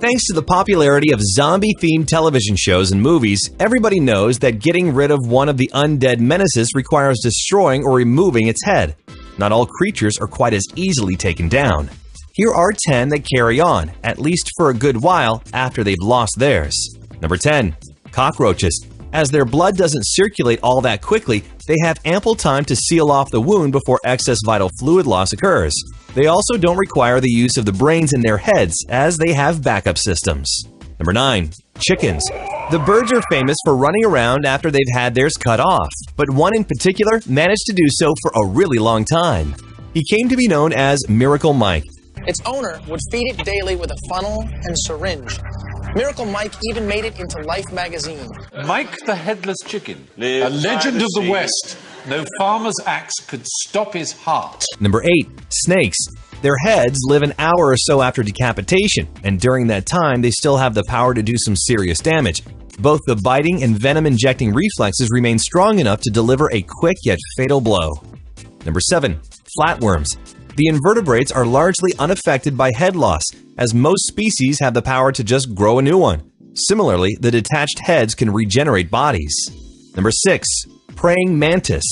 Thanks to the popularity of zombie-themed television shows and movies, everybody knows that getting rid of one of the undead menaces requires destroying or removing its head. Not all creatures are quite as easily taken down. Here are 10 that carry on, at least for a good while after they've lost theirs. Number 10. Cockroaches. As their blood doesn't circulate all that quickly, they have ample time to seal off the wound before excess vital fluid loss occurs. They also don't require the use of the brains in their heads, as they have backup systems. Number 9. Chickens. The birds are famous for running around after they've had theirs cut off, but one in particular managed to do so for a really long time. He came to be known as Miracle Mike. Its owner would feed it daily with a funnel and syringe. Miracle Mike even made it into Life magazine. Mike the Headless Chicken, a legend of the West. No farmer's axe could stop his heart. Number 8. Snakes. Their heads live an hour or so after decapitation, and during that time they still have the power to do some serious damage. Both the biting and venom-injecting reflexes remain strong enough to deliver a quick yet fatal blow. Number 7. Flatworms. The invertebrates are largely unaffected by head loss, as most species have the power to just grow a new one. Similarly, the detached heads can regenerate bodies. Number 6. Praying mantis.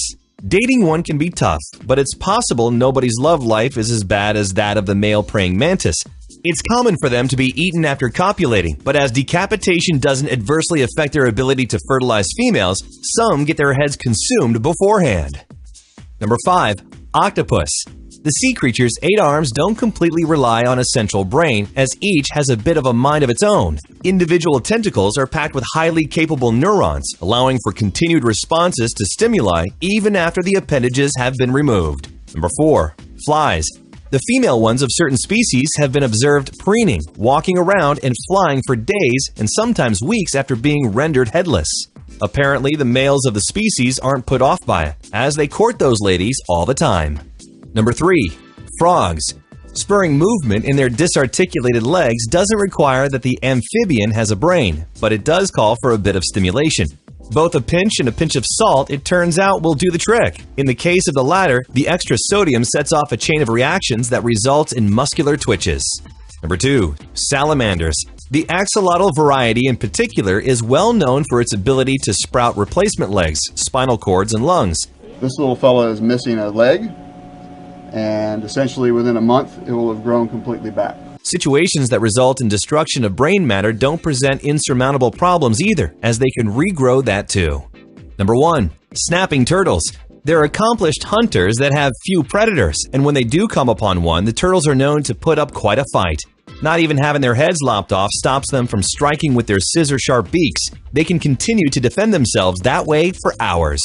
Dating one can be tough, but it's possible nobody's love life is as bad as that of the male praying mantis. It's common for them to be eaten after copulating, but as decapitation doesn't adversely affect their ability to fertilize females, some get their heads consumed beforehand. Number 5. Octopus. The sea creature's 8 arms don't completely rely on a central brain, as each has a bit of a mind of its own. Individual tentacles are packed with highly capable neurons, allowing for continued responses to stimuli even after the appendages have been removed. Number 4. Flies. The female ones of certain species have been observed preening, walking around and flying for days and sometimes weeks after being rendered headless. Apparently, the males of the species aren't put off by it, as they court those ladies all the time. Number 3. Frogs. Spurring movement in their disarticulated legs doesn't require that the amphibian has a brain, but it does call for a bit of stimulation. Both a pinch and a pinch of salt, it turns out, will do the trick. In the case of the latter, the extra sodium sets off a chain of reactions that results in muscular twitches. Number 2. Salamanders. The axolotl variety in particular is well known for its ability to sprout replacement legs, spinal cords, and lungs. This little fella is missing a leg, and essentially within a month it will have grown completely back. Situations that result in destruction of brain matter don't present insurmountable problems either, as they can regrow that too. Number 1. Snapping turtles. They're accomplished hunters that have few predators, and when they do come upon one, the turtles are known to put up quite a fight. Not even having their heads lopped off stops them from striking with their scissor-sharp beaks. They can continue to defend themselves that way for hours.